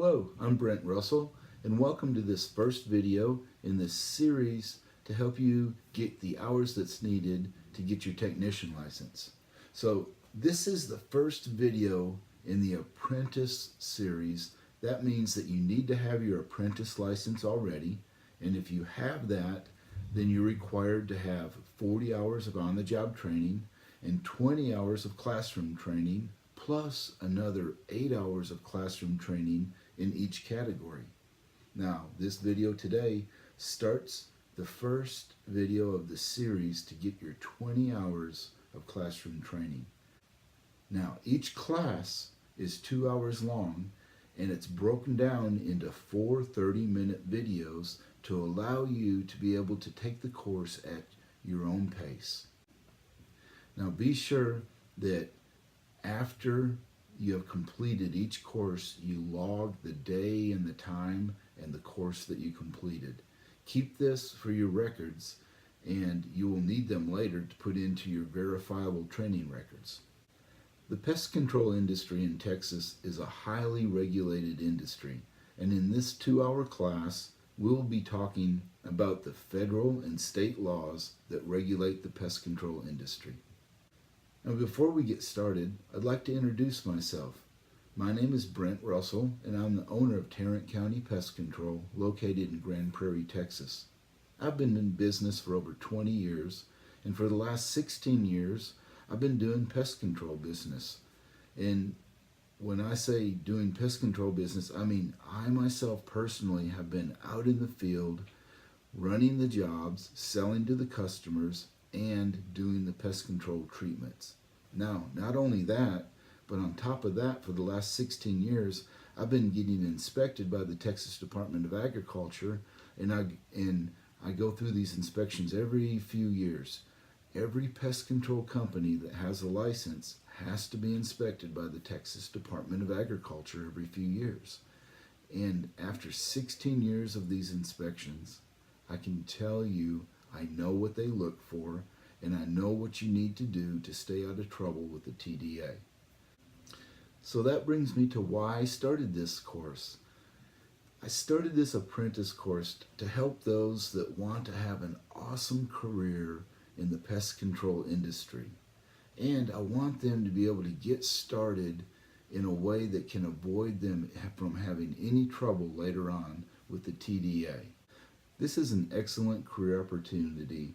Hello, I'm Brent Russell, and welcome to this first video in this series to help you get the hours that's needed to get your technician license. So this is the first video in the Apprentice series. That means that you need to have your apprentice license already, and if you have that, then you're required to have 40 hours of on-the-job training and 20 hours of classroom training, plus another 8 hours of classroom training in each category. Now, this video today starts the first video of the series to get your 20 hours of classroom training. Now, each class is 2 hours long, and it's broken down into 4 30-minute videos to allow you to be able to take the course at your own pace. Now, be sure that after you have completed each course, you log the day and the time and the course that you completed. Keep this for your records, and you will need them later to put into your verifiable training records. The pest control industry in Texas is a highly regulated industry, and in this 2-hour class, we'll be talking about the federal and state laws that regulate the pest control industry. Now, before we get started, I'd like to introduce myself. My name is Brent Russell, and I'm the owner of Tarrant County Pest Control, located in Grand Prairie, Texas. I've been in business for over 20 years, and for the last 16 years, I've been doing pest control business. And when I say doing pest control business, I mean I myself personally have been out in the field, running the jobs, selling to the customers, and doing the pest control treatments. Now, not only that, but on top of that, for the last 16 years, I've been getting inspected by the Texas Department of Agriculture, and I go through these inspections every few years. Every pest control company that has a license has to be inspected by the Texas Department of Agriculture every few years. And after 16 years of these inspections, I can tell you I know what they look for, and I know what you need to do to stay out of trouble with the TDA. So that brings me to why I started this course. I started this apprentice course to help those that want to have an awesome career in the pest control industry. And I want them to be able to get started in a way that can avoid them from having any trouble later on with the TDA. This is an excellent career opportunity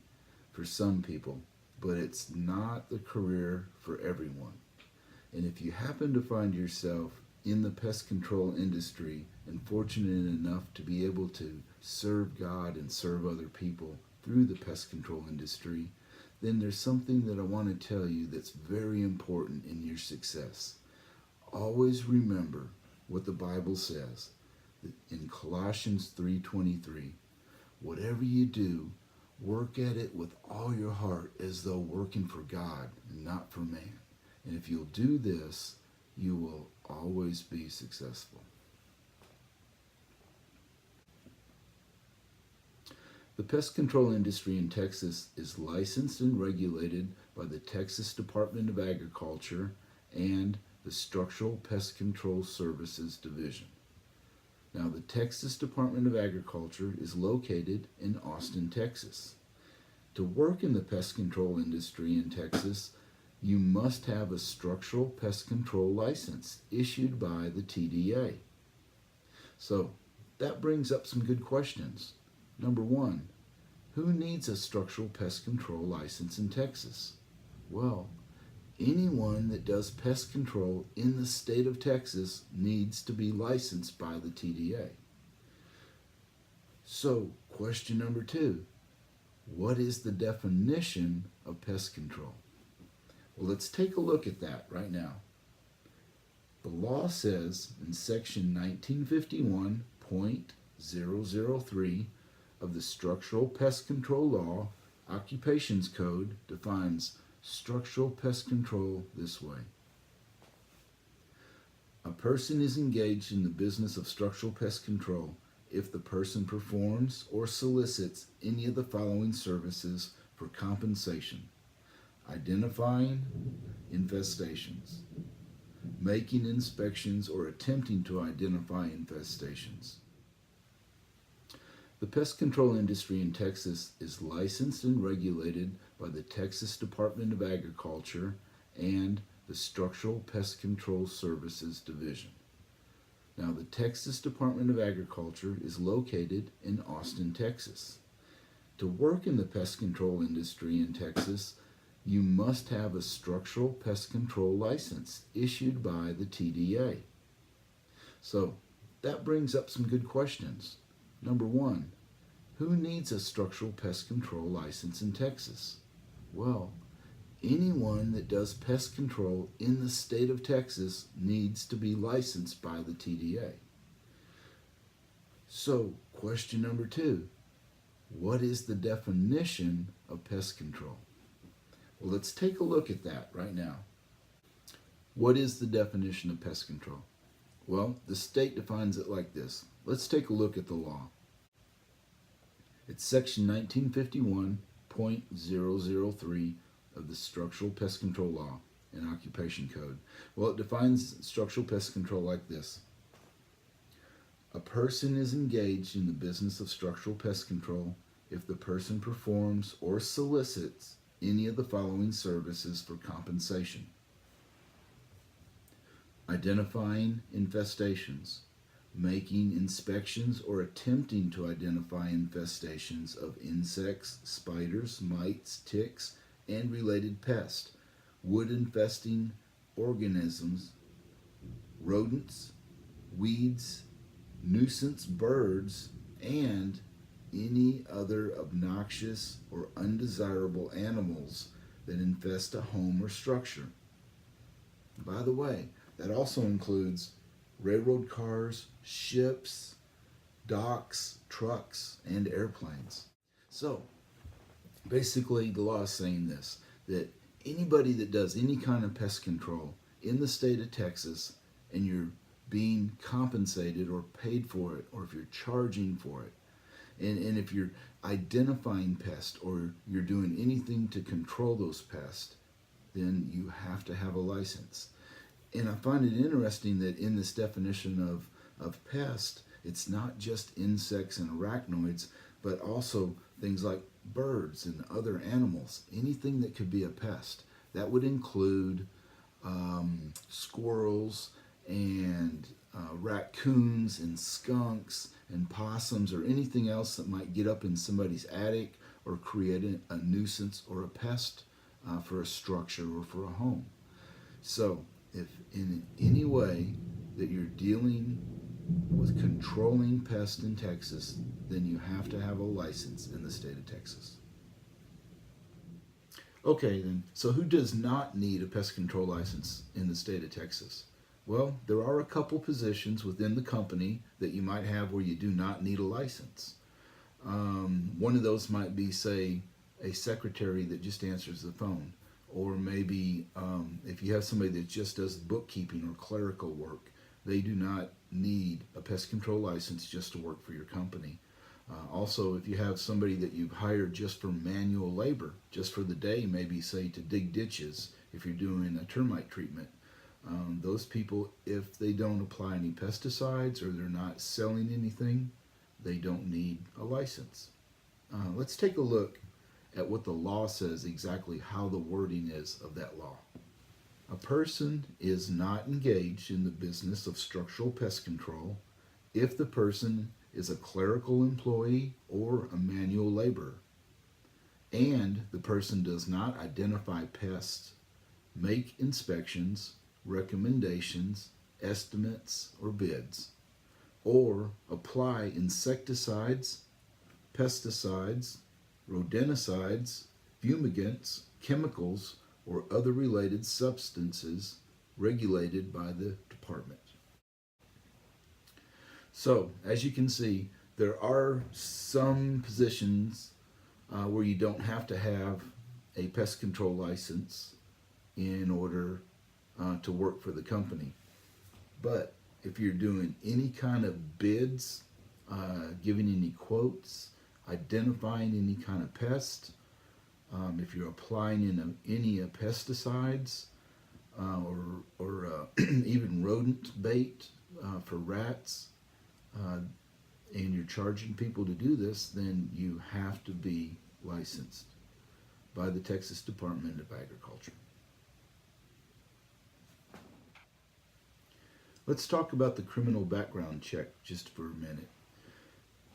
for some people, but it's not the career for everyone. And if you happen to find yourself in the pest control industry and fortunate enough to be able to serve God and serve other people through the pest control industry, then there's something that I want to tell you that's very important in your success. Always remember what the Bible says in Colossians 3:23. Whatever you do, work at it with all your heart as though working for God and not for man. And if you'll do this, you will always be successful. The pest control industry in Texas is licensed and regulated by the Texas Department of Agriculture and the Structural Pest Control Services Division. Now, the Texas Department of Agriculture is located in Austin, Texas. To work in the pest control industry in Texas, you must have a structural pest control license issued by the TDA. So, that brings up some good questions. Number one, who needs a structural pest control license in Texas? Well, anyone that does pest control in the state of Texas needs to be licensed by the TDA. So, question number two, what is the definition of pest control? Well, let's take a look at that right now. The law says in section 1951.003 of the Structural Pest Control Law, Occupations Code defines structural pest control this way. A person is engaged in the business of structural pest control if the person performs or solicits any of the following services for compensation: identifying infestations, making inspections, or attempting to identify infestations. The pest control industry in Texas is licensed and regulated by the Texas Department of Agriculture and the Structural Pest Control Services Division. Now, the Texas Department of Agriculture is located in Austin, Texas. To work in the pest control industry in Texas, you must have a structural pest control license issued by the TDA. So that brings up some good questions. Number one, who needs a structural pest control license in Texas? Well, anyone that does pest control in the state of Texas needs to be licensed by the TDA. So, question number two, what is the definition of pest control? Well, let's take a look at that right now. What is the definition of pest control? Well, the state defines it like this. Let's take a look at the law. It's section 1951.003 of the Structural Pest Control Law and Occupation Code. Well, it defines structural pest control like this. A person is engaged in the business of structural pest control if the person performs or solicits any of the following services for compensation: identifying infestations, making inspections or attempting to identify infestations of insects, spiders, mites, ticks, and related pests, wood infesting organisms, rodents, weeds, nuisance birds, and any other obnoxious or undesirable animals that infest a home or structure. By the way, that also includes railroad cars, ships, docks, trucks, and airplanes. So, basically the law is saying this, that anybody that does any kind of pest control in the state of Texas and you're being compensated or paid for it, or if you're charging for it, and if you're identifying pests or you're doing anything to control those pests, then you have to have a license. And I find it interesting that in this definition of pest, it's not just insects and arachnoids, but also things like birds and other animals, anything that could be a pest. That would include squirrels and raccoons and skunks and possums, or anything else that might get up in somebody's attic or create a nuisance or a pest for a structure or for a home. So if in any way that you're dealing with controlling pests in Texas, then you have to have a license in the state of Texas. Okay then, so who does not need a pest control license in the state of Texas? Well, there are a couple positions within the company that you might have where you do not need a license. One of those might be, say, a secretary that just answers the phone, or maybe if you have somebody that just does bookkeeping or clerical work, they do not need a pest control license just to work for your company. Also, if you have somebody that you've hired just for manual labor, just for the day, maybe say to dig ditches, if you're doing a termite treatment, those people, if they don't apply any pesticides or they're not selling anything, they don't need a license. Let's take a look at what the law says, exactly how the wording is of that law. A person is not engaged in the business of structural pest control if the person is a clerical employee or a manual laborer, and the person does not identify pests, make inspections, recommendations, estimates, or bids, or apply insecticides, pesticides, rodenticides, fumigants, chemicals, or other related substances regulated by the department. So, as you can see, there are some positions where you don't have to have a pest control license in order to work for the company. But if you're doing any kind of bids, giving any quotes, identifying any kind of pest, if you're applying any pesticides, or even rodent bait for rats, and you're charging people to do this, then you have to be licensed by the Texas Department of Agriculture. Let's talk about the criminal background check just for a minute.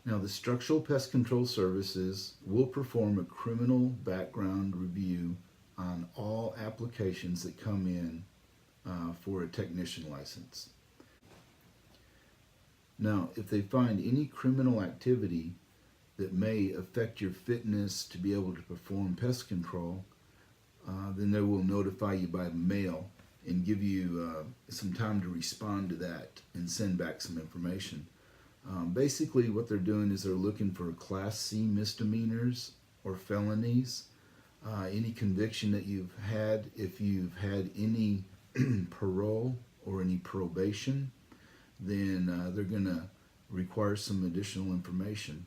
Now, the Structural Pest Control Services will perform a criminal background review on all applications that come in for a technician license. Now, if they find any criminal activity that may affect your fitness to be able to perform pest control, then they will notify you by mail and give you some time to respond to that and send back some information. Basically, what they're doing is they're looking for Class C misdemeanors or felonies, any conviction that you've had, if you've had any parole or any probation, then they're going to require some additional information.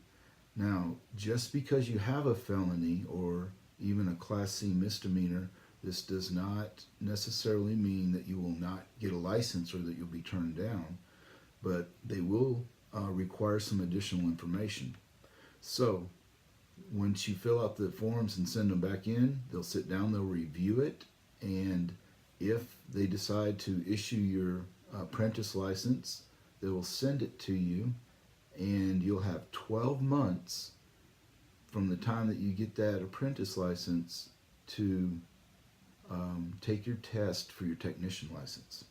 Now, just because you have a felony or even a Class C misdemeanor, this does not necessarily mean that you will not get a license or that you'll be turned down, but they will require some additional information. So, once you fill out the forms and send them back in, they'll sit down, they'll review it, and if they decide to issue your apprentice license, they will send it to you, and you'll have 12 months from the time that you get that apprentice license to take your test for your technician license.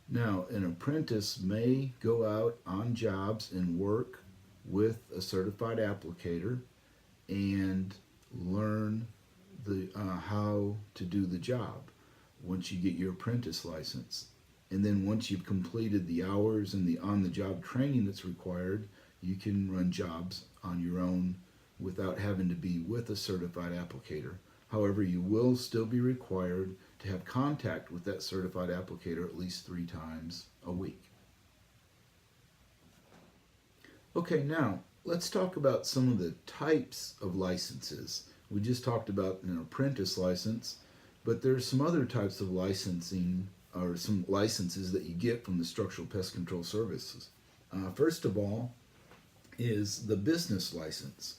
Now, an apprentice may go out on jobs and work with a certified applicator and learn how to do the job once you get your apprentice license. And then once you've completed the hours and the on-the-job training that's required, you can run jobs on your own without having to be with a certified applicator. However, you will still be required to have contact with that certified applicator at least 3 times a week. Okay, now let's talk about some of the types of licenses. We just talked about an apprentice license, but there's some other types of licensing or some licenses that you get from the Structural Pest Control Services. First of all is the business license.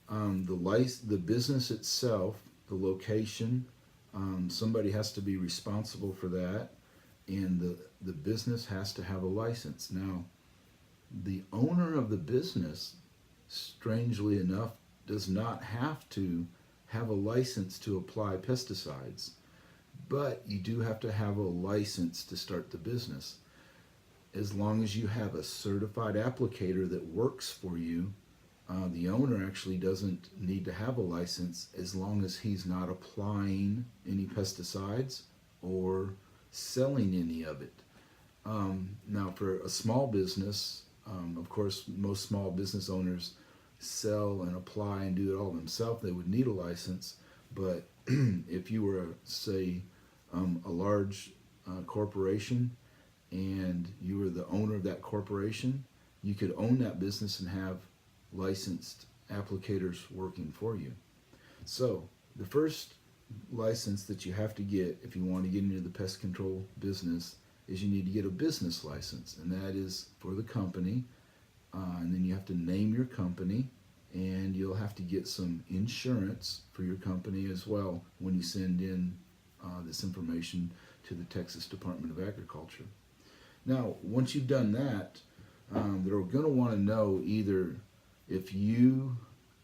The business itself, the location, somebody has to be responsible for that, and the business has to have a license. Now, the owner of the business, strangely enough, does not have to have a license to apply pesticides, but you do have to have a license to start the business. As long as you have a certified applicator that works for you, the owner actually doesn't need to have a license as long as he's not applying any pesticides or selling any of it. Now, for a small business, of course, most small business owners sell and apply and do it all themselves. They would need a license. But if you were, say, a large corporation and you were the owner of that corporation, you could own that business and have licensed applicators working for you. So the first license that you have to get if you want to get into the pest control business is you need to get a business license, and that is for the company, and then you have to name your company, and you'll have to get some insurance for your company as well when you send in this information to the Texas Department of Agriculture. Now, once you've done that, they're going to want to know either if you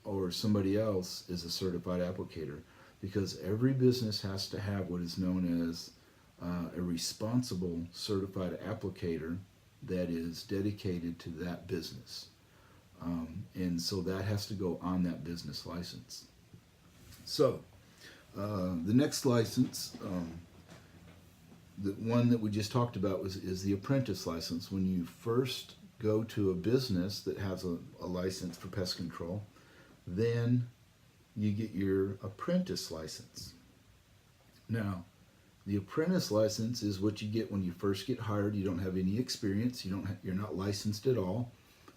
or somebody else is a certified applicator, because every business has to have what is known as a responsible certified applicator that is dedicated to that business. And so that has to go on that business license. So the next license, the one that we just talked about is the apprentice license. When you first go to a business that has a license for pest control, then you get your apprentice license. Now, the apprentice license is what you get when you first get hired. You don't have any experience. You're not licensed at all.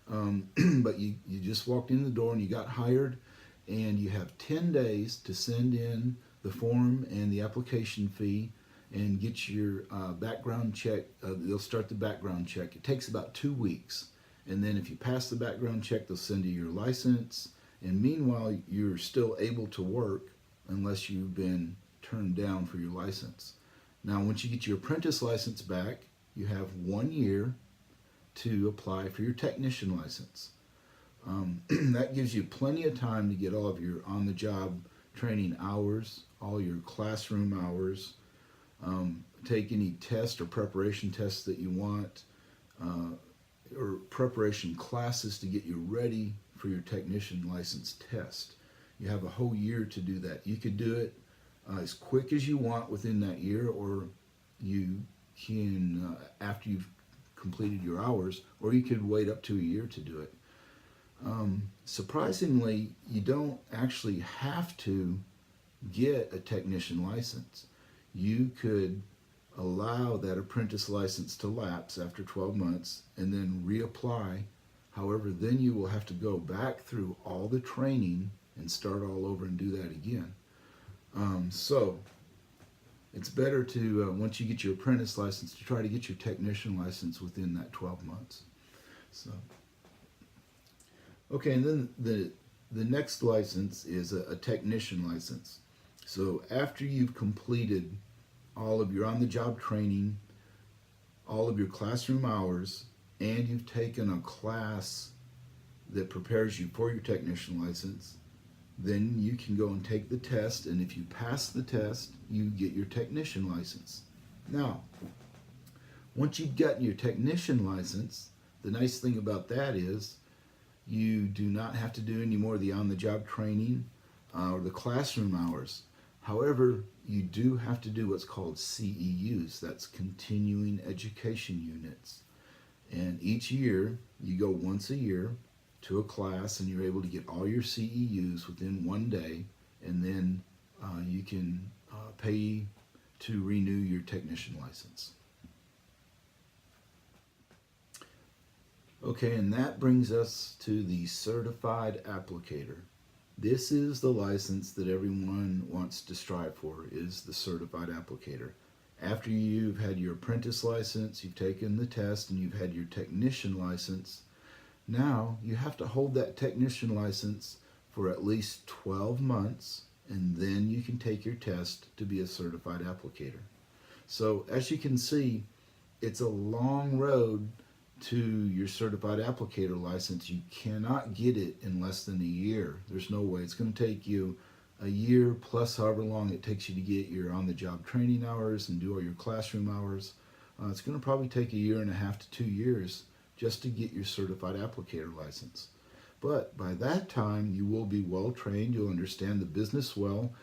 But you just walked in the door and you got hired, and you have 10 days to send in the form and the application fee and get your background check. They'll start the background check. It takes about 2 weeks. And then if you pass the background check, they'll send you your license. And meanwhile, you're still able to work unless you've been turned down for your license. Now, once you get your apprentice license back, you have 1 year to apply for your technician license. That gives you plenty of time to get all of your on-the-job training hours, all your classroom hours, take any test or preparation tests that you want, or preparation classes to get you ready for your technician license test. You have a whole year to do that. You could do it as quick as you want within that year, or you can, after you've completed your hours, or you could wait up to a year to do it. Surprisingly, you don't actually have to get a technician license. You could allow that apprentice license to lapse after 12 months and then reapply. However, then you will have to go back through all the training and start all over and do that again. So it's better to, once you get your apprentice license, to try to get your technician license within that 12 months. So, okay, and then the next license is a technician license. So after you've completed all of your on-the-job training, all of your classroom hours, and you've taken a class that prepares you for your technician license, then you can go and take the test, and if you pass the test, you get your technician license. Now, once you've gotten your technician license, the nice thing about that is you do not have to do any more of the on-the-job training or the classroom hours. However, you do have to do what's called CEUs, that's continuing education units. And each year, you go once a year to a class and you're able to get all your CEUs within 1 day, and then you can pay to renew your technician license. Okay, and that brings us to the certified applicator. This is the license that everyone wants to strive for, is the certified applicator. After you've had your apprentice license, you've taken the test, and you've had your technician license, now you have to hold that technician license for at least 12 months, and then you can take your test to be a certified applicator. So as you can see, it's a long road to your certified applicator license. You cannot get it in less than a year. There's no way. It's going to take you a year plus however long it takes you to get your on-the-job training hours and do all your classroom hours. It's going to probably take 1.5 years to 2 years just to get your certified applicator license. But by that time, you will be well trained, you'll understand the business well,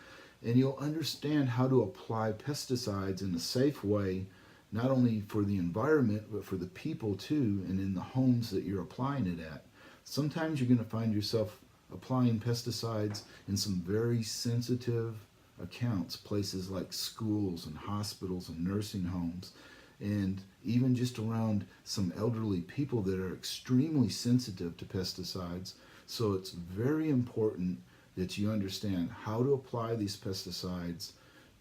and you'll understand how to apply pesticides in a safe way, not only for the environment, but for the people too, and in the homes that you're applying it at. Sometimes you're going to find yourself applying pesticides in some very sensitive accounts, places like schools and hospitals and nursing homes, and even just around some elderly people that are extremely sensitive to pesticides. So it's very important that you understand how to apply these pesticides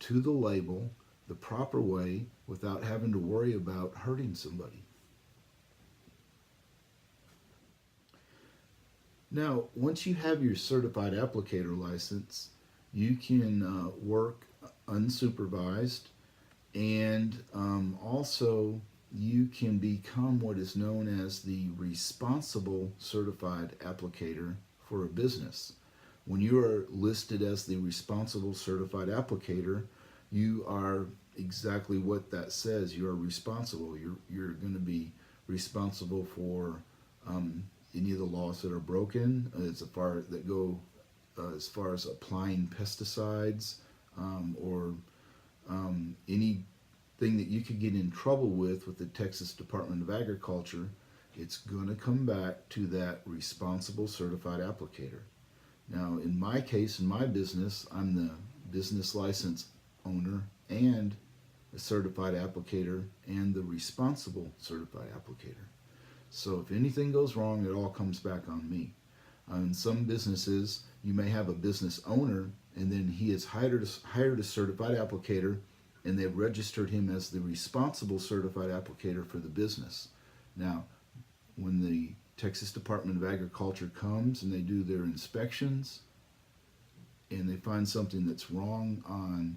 to the label the proper way without having to worry about hurting somebody. Now, once you have your certified applicator license, you can work unsupervised, and also you can become what is known as the responsible certified applicator for a business. When you are listed as the responsible certified applicator, you are exactly what that says. You are responsible. You're going to be responsible for any of the laws that are broken as far as applying pesticides or anything that you could get in trouble with the Texas Department of Agriculture. It's going to come back to that responsible certified applicator. Now, in my case, in my business, I'm the business license owner and a certified applicator and the responsible certified applicator. So if anything goes wrong, it all comes back on me. In some businesses, you may have a business owner, and then he has hired a certified applicator, and they've registered him as the responsible certified applicator for the business. Now, when the Texas Department of Agriculture comes and they do their inspections and they find something that's wrong on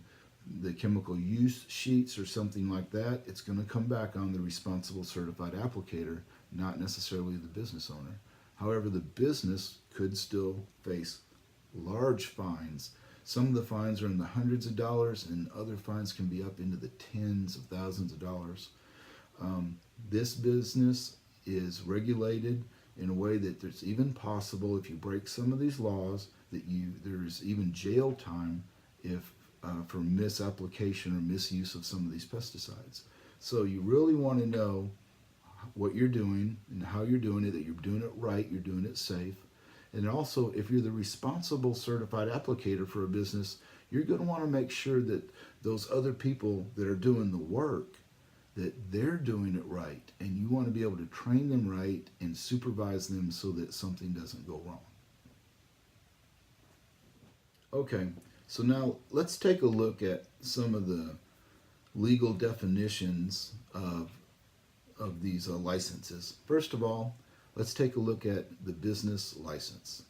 the chemical use sheets or something like that, it's going to come back on the responsible certified applicator, not necessarily the business owner. However, the business could still face large fines. Some of the fines are in the hundreds of dollars, and other fines can be up into the tens of thousands of dollars. This business is regulated in a way that there's even possible, if you break some of these laws, that there's even jail time if for misapplication or misuse of some of these pesticides. So you really want to know what you're doing and how you're doing it, that you're doing it right, you're doing it safe. And also, if you're the responsible certified applicator for a business, you're going to want to make sure that those other people that are doing the work, that they're doing it right, and you want to be able to train them right and supervise them so that something doesn't go wrong. Okay, so now let's take a look at some of the legal definitions of these licenses. First of all, let's take a look at the business license.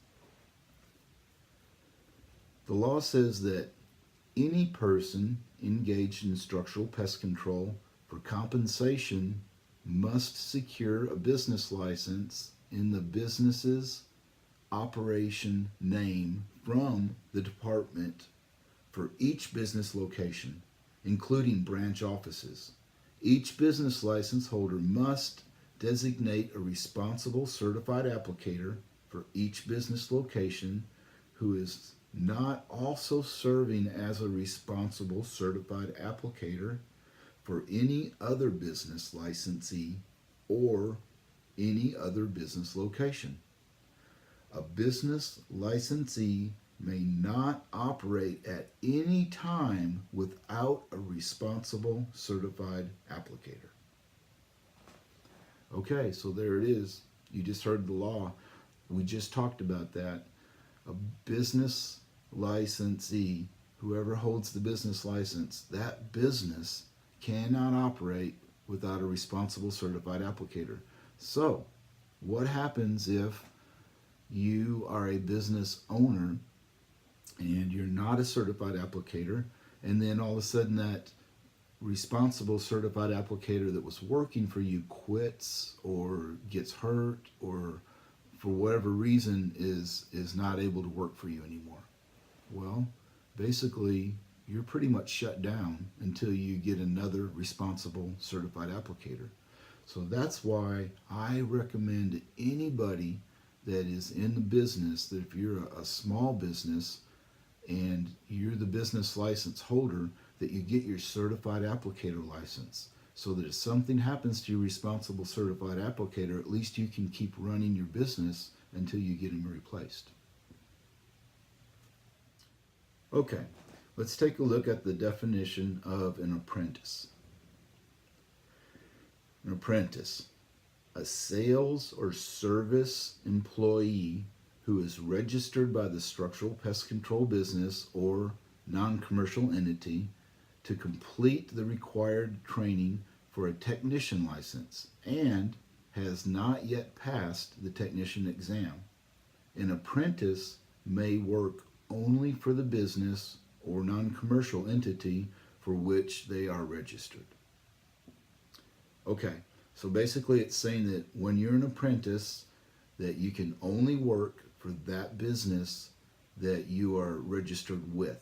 The law says that any person engaged in structural pest control for compensation must secure a business license in the business's operation name from the department for each business location, including branch offices. Each business license holder must designate a responsible certified applicator for each business location who is not also serving as a responsible certified applicator for any other business licensee or any other business location. A business licensee may not operate at any time without a responsible certified applicator. Okay, so there it is. You just heard the law. We just talked about that. A business licensee, whoever holds the business license, that business cannot operate without a responsible certified applicator. So, what happens if you are a business owner and you're not a certified applicator, and then all of a sudden that responsible certified applicator that was working for you quits or gets hurt or for whatever reason is not able to work for you anymore? Well, basically you're pretty much shut down until you get another responsible certified applicator. So that's why I recommend anybody that is in the business that if you're a small business and you're the business license holder, that you get your certified applicator license, so that if something happens to your responsible certified applicator, at least you can keep running your business until you get him replaced. Okay, let's take a look at the definition of an apprentice. An apprentice, a sales or service employee who is registered by the Structural Pest Control business or non-commercial entity to complete the required training for a technician license and has not yet passed the technician exam. An apprentice may work only for the business or non-commercial entity for which they are registered. Okay, so basically it's saying that when you're an apprentice, that you can only work for that business that you are registered with,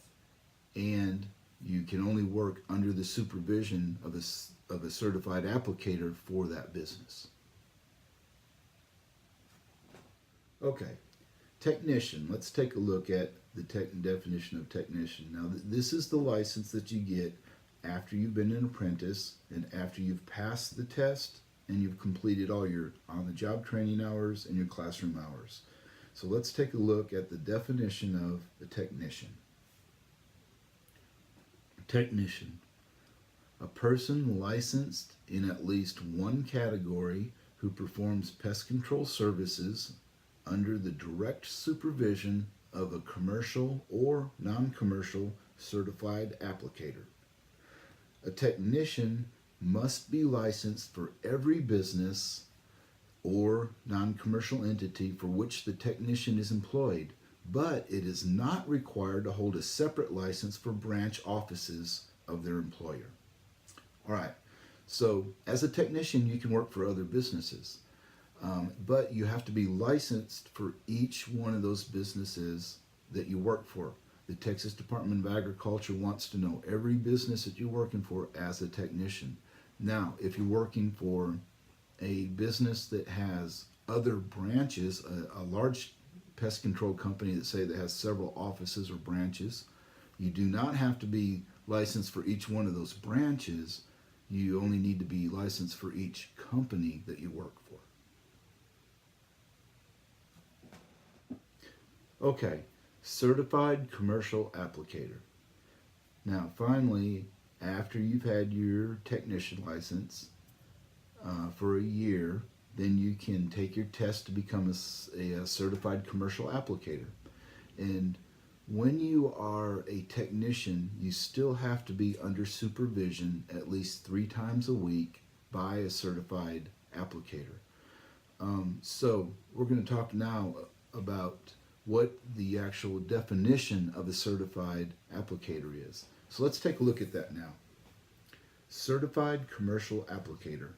and you can only work under the supervision of a certified applicator for that business. Okay, technician. Let's take a look at the definition of technician. Now, this is the license that you get after you've been an apprentice and after you've passed the test and you've completed all your on-the-job training hours and your classroom hours. So let's take a look at the definition of a technician. Technician, a person licensed in at least one category who performs pest control services under the direct supervision of a commercial or non-commercial certified applicator. A technician must be licensed for every business or non-commercial entity for which the technician is employed, but it is not required to hold a separate license for branch offices of their employer. All right, so as a technician, you can work for other businesses, but you have to be licensed for each one of those businesses that you work for. The Texas Department of Agriculture wants to know every business that you're working for as a technician. Now, if you're working for a business that has other branches, a large pest control company that say that has several offices or branches, you do not have to be licensed for each one of those branches. You only need to be licensed for each company that you work for. Okay, certified commercial applicator. Now finally, after you've had your technician license for a year, then you can take your test to become a certified commercial applicator. And when you are a technician, you still have to be under supervision at least 3 times a week by a certified applicator. So we're going to talk now about what the actual definition of a certified applicator is. So let's take a look at that now. Certified commercial applicator.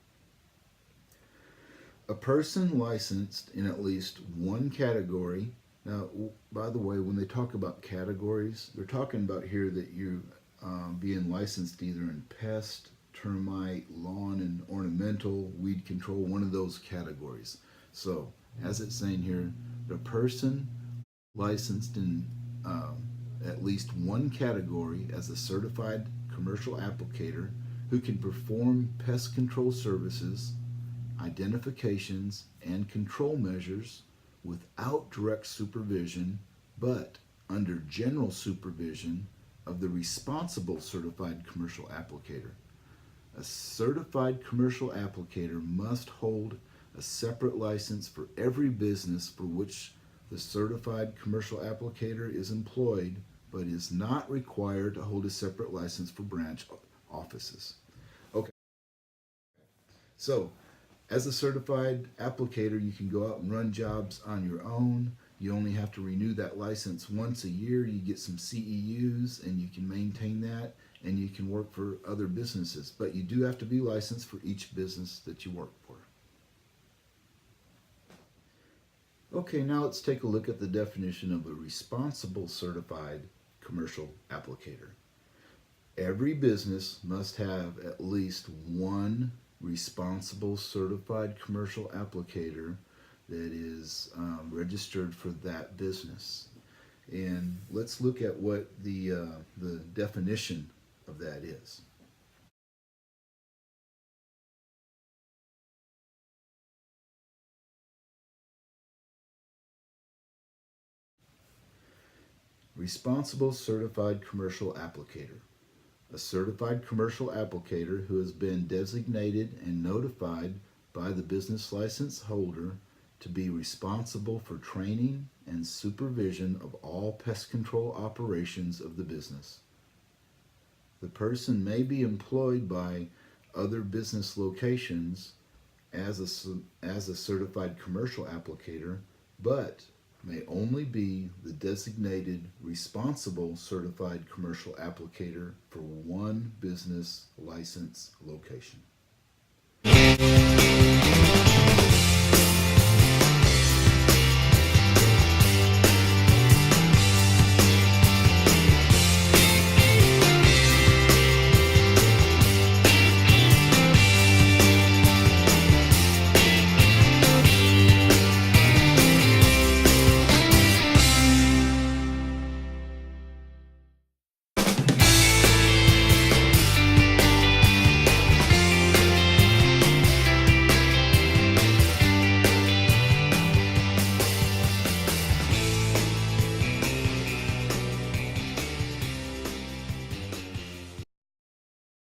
A person licensed in at least one category. Now, by the way, when they talk about categories, they're talking about here that you're being licensed either in pest, termite, lawn and ornamental, weed control, one of those categories. So, as it's saying here, the person licensed in at least one category as a certified commercial applicator who can perform pest control services, identifications, and control measures without direct supervision, but under general supervision of the responsible certified commercial applicator. A certified commercial applicator must hold a separate license for every business for which the certified commercial applicator is employed, but is not required to hold a separate license for branch offices. Okay, so as a certified applicator, you can go out and run jobs on your own. You only have to renew that license once a year. You get some CEUs and you can maintain that, and you can work for other businesses. But you do have to be licensed for each business that you work for. Okay, now let's take a look at the definition of a responsible certified commercial applicator. Every business must have at least one responsible certified commercial applicator that is registered for that business. And let's look at what the definition of that is. Responsible certified commercial applicator. A certified commercial applicator who has been designated and notified by the business license holder to be responsible for training and supervision of all pest control operations of the business. The person may be employed by other business locations as a certified commercial applicator, but may only be the designated responsible certified commercial applicator for one business license location.